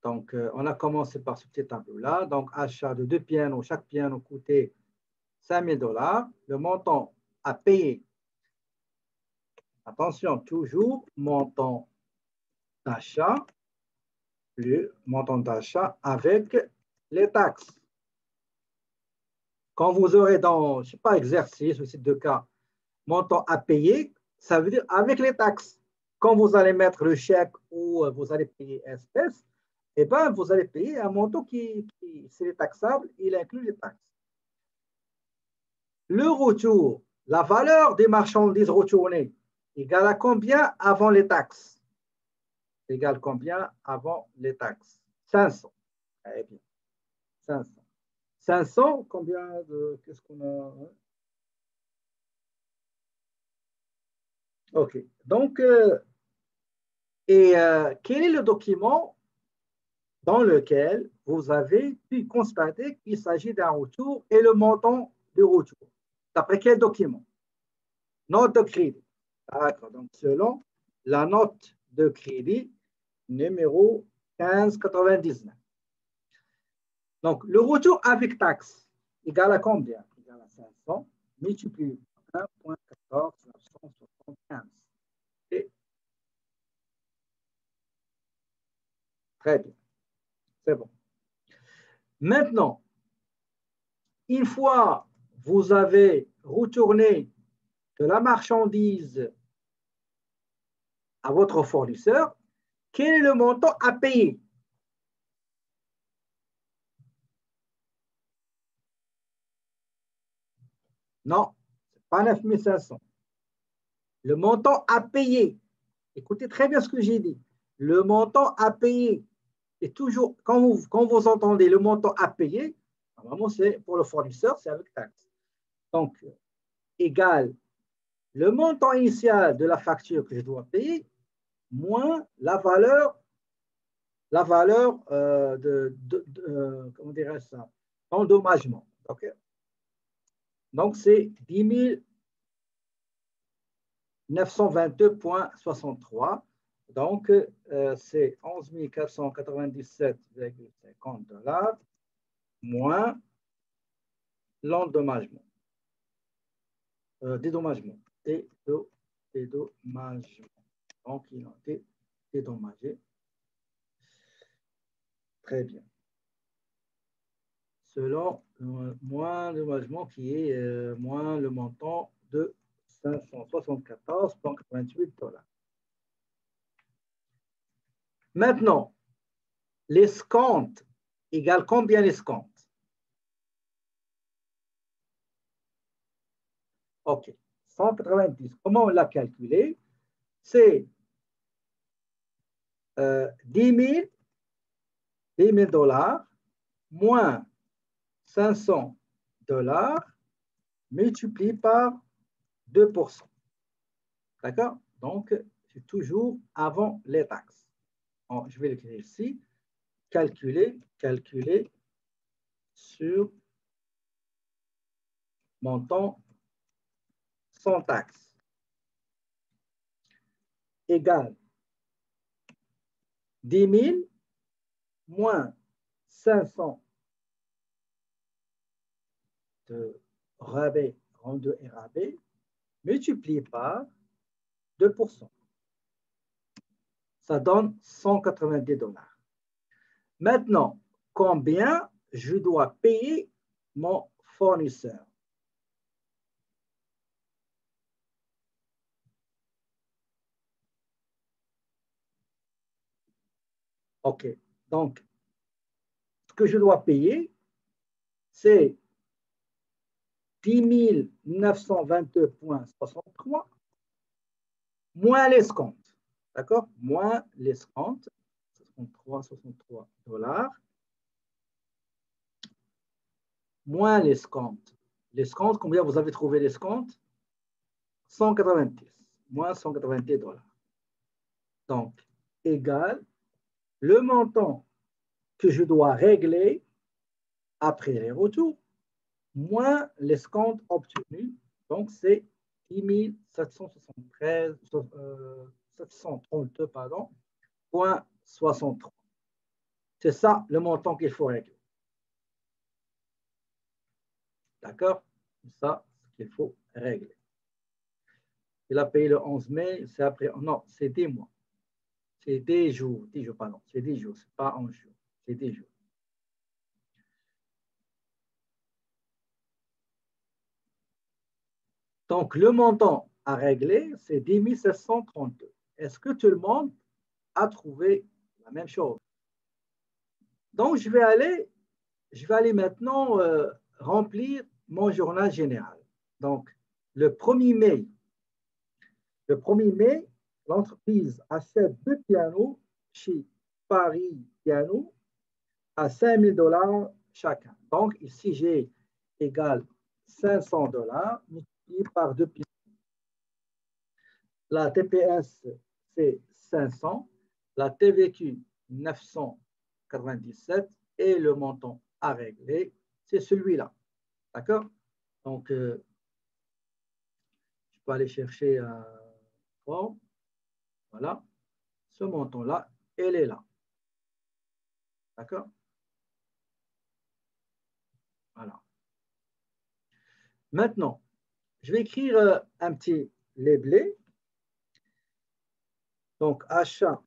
Donc, on a commencé par ce petit tableau-là. Donc, achat de 2 pianos, chaque piano coûtait $5 000. Le montant à payer, attention, toujours montant d'achat, le montant d'achat avec les taxes. Quand vous aurez dans, je ne sais pas, exercice ou ces deux cas, montant à payer, ça veut dire avec les taxes. Quand vous allez mettre le chèque ou vous allez payer espèce, eh bien, vous allez payer un montant qui c'est taxable, il inclut les taxes. Le retour, la valeur des marchandises retournées, égale à combien avant les taxes? Égale combien avant les taxes? 500. Très bien. 500. 500, combien de... Qu'est-ce qu'on a? OK. Donc, quel est le document dans lequel vous avez pu constater qu'il s'agit d'un retour et le montant du retour? D'après quel document? Note de crédit. D'accord. Donc, selon la note de crédit numéro 1599. Donc, le retour avec taxe égale à combien? Égal à 500 multiplié par 1,14975. Très bien. C'est bon. Maintenant, une fois vous avez retourné de la marchandise à votre fournisseur, quel est le montant à payer? Non, ce n'est pas 9500. Le montant à payer, écoutez très bien ce que j'ai dit, le montant à payer est toujours, quand vous entendez le montant à payer, normalement c'est pour le fournisseur, c'est avec taxe. Donc, égal le montant initial de la facture que je dois payer, moins la valeur comment dirais-je ça, d'endommagement. Okay? Donc, c'est 10 922,63. Donc, c'est 11 497,50 $ moins l'endommagement. Dédommagement. Dédommagement. Donc, il a été dédommagé. Très bien. Selon moins le logement qui est moins le montant de 574,88 $. Maintenant, l'escompte égale combien l'escompte? OK. 190. Comment on l'a calculé? C'est 10 000 $ moins 500 $ multiplié par 2%. D'accord? Donc, c'est toujours avant les taxes. Bon, je vais l'écrire ici. Calculer sur montant sans taxe égale 10 000 moins 500 de rabais rendu et rabais multiplié par 2%. Ça donne 190 $. Maintenant, combien je dois payer mon fournisseur? OK. Donc, ce que je dois payer, c'est 10 922,63 moins l'escompte. D'accord? Moins l'escompte, 63 $, moins l'escompte. L'escompte, combien vous avez trouvé l'escompte? 190, moins 190 $. Donc, égal le montant que je dois régler après les retours, moins l'escompte obtenu. Donc, c'est 10 732, pardon, point 63. C'est ça le montant qu'il faut régler. D'accord? C'est ça ce qu'il faut régler. Il a payé le 11 mai, c'est après. Non, c'est des mois. C'est des jours. Des jours, pardon. C'est des jours, ce n'est pas 11 jours. C'est des jours. Donc, le montant à régler, c'est 10 732. Est-ce que tout le monde a trouvé la même chose? Donc, je vais aller maintenant remplir mon journal général. Donc, le 1er mai, l'entreprise achète 2 pianos chez Paris Piano à 5 000 $ chacun. Donc, ici, j'ai égal 500 $ multiplié par 2 pianos. La TPS, c'est 500. La TVQ, 997. Et le montant à régler, c'est celui-là. D'accord? Donc, je peux aller chercher un forme. Voilà. Ce montant-là, elle est là. D'accord? Voilà. Maintenant, je vais écrire un petit labelé. Donc, achat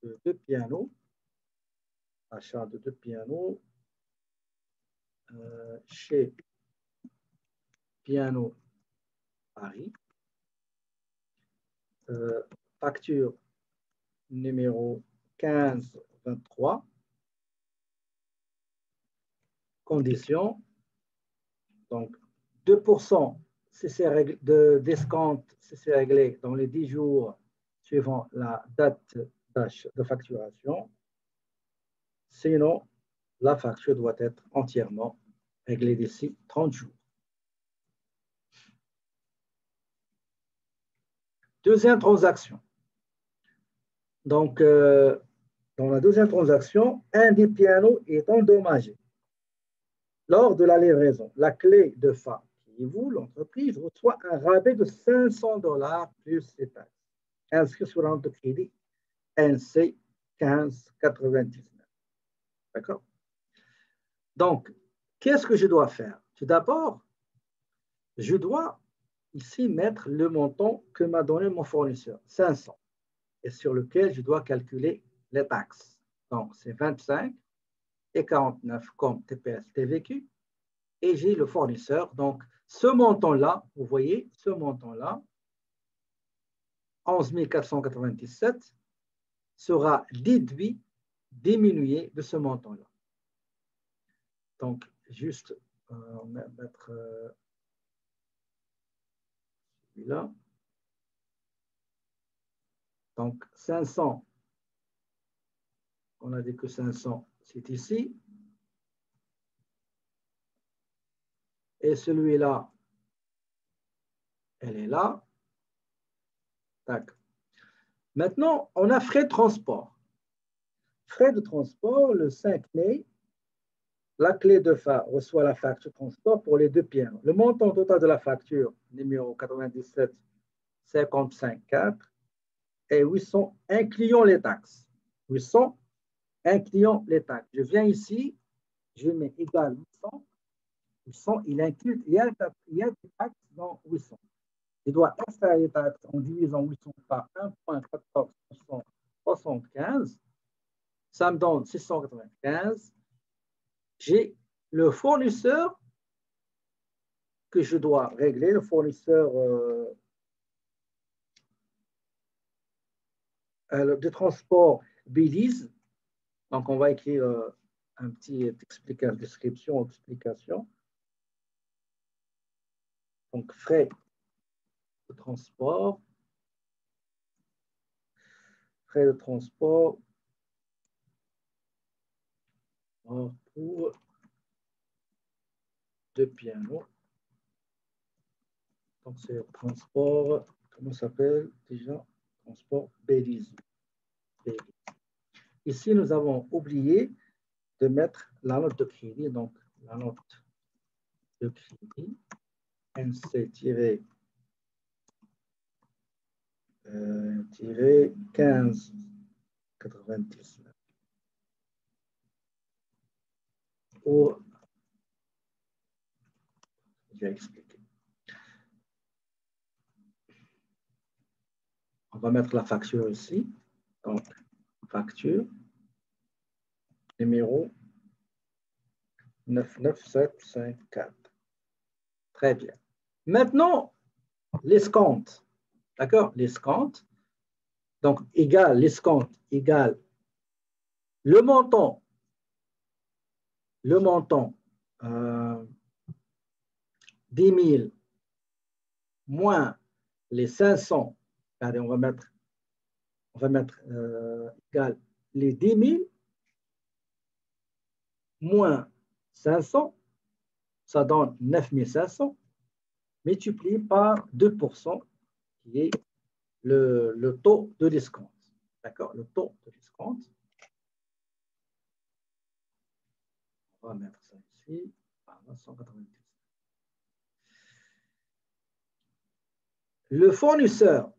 de 2 pianos. Achat de 2 pianos chez Piano Paris. Facture numéro 1523. Conditions. Donc, 2% de discount, c'est réglé dans les 10 jours suivant la date de facturation. Sinon, la facture doit être entièrement réglée d'ici 30 jours. Deuxième transaction. Donc, dans la deuxième transaction, un des pianos est endommagé. Lors de la livraison, la clé de fa qui est vous, l'entreprise, reçoit un rabais de 500 $ plus ses taxes. Inscrit sur la note de crédit NC 1599. D'accord? Donc, qu'est-ce que je dois faire? Tout d'abord, je dois ici mettre le montant que m'a donné mon fournisseur, 500, et sur lequel je dois calculer les taxes. Donc, c'est 25 et 49 comme TPS TVQ. Et j'ai le fournisseur. Donc, ce montant-là, vous voyez, ce montant-là, 11 497, sera déduit, diminué de ce montant-là. Donc, juste mettre celui-là. Donc, 500, on a dit que 500, c'est ici. Et celui-là, elle est là. Tac. Maintenant, on a frais de transport. Frais de transport, le 5 mai, la clé de fa reçoit la facture de transport pour les 2 pianos. Le montant total de la facture, numéro 97 55 4, est 800, incluant les taxes. 800, incluant les taxes. Je viens ici, je mets égal 800. 800, il y a des taxes dans 800. Je dois extraire les taxes en divisant 800 par 1,1475. Ça me donne 695. J'ai le fournisseur que je dois régler, le fournisseur de transport Belize. Donc, on va écrire un petit description, explication. Donc, frais de transport. Frais de transport pour 2 pianos. Donc, c'est transport, comment ça s'appelle déjà? Transport Belize. Ici, nous avons oublié de mettre la note de crédit. Donc, la note de crédit, NC-1599. ou je vais expliquer. On va mettre la facture ici. Donc, facture numéro 99754. Très bien. Maintenant, l'escompte. D'accord? L'escompte. Donc, égal, l'escompte égale le montant, euh, 10 000 moins les 500. Regardez, on va mettre égal les 10 000 moins 500, ça donne 9 500, multiplié par 2%, qui est le taux de l'escompte. D'accord? Le taux de l'escompte. On va mettre ça ici, à 190. Le fournisseur,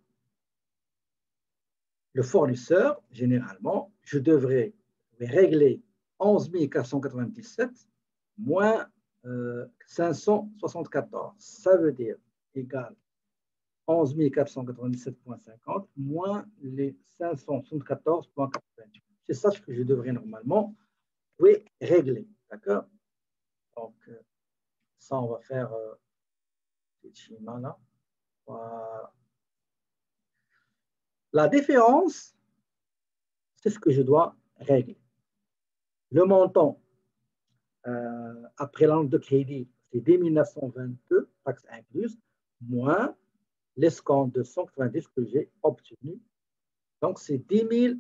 généralement, je devrais régler 11 497 moins 574. Ça veut dire égal 11 497,50 moins les 574,88. C'est ça ce que je devrais normalement régler. D'accord? Donc, ça, on va faire ce schéma-là. Voilà. La différence, c'est ce que je dois régler. Le montant après l'an de crédit, c'est 10 922, taxes incluses, moins l'escompte de 190 que j'ai obtenu. Donc, c'est 10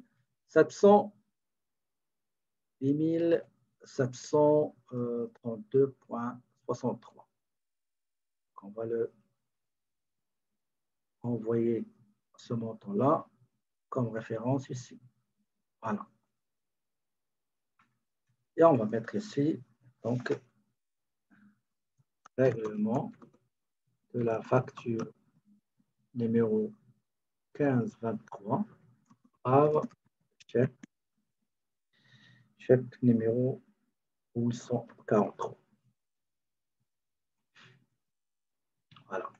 732,63. On va le envoyer ce montant-là comme référence ici. Voilà. Et on va mettre ici, donc, règlement de la facture numéro 1523 par chèque numéro 843. Voilà.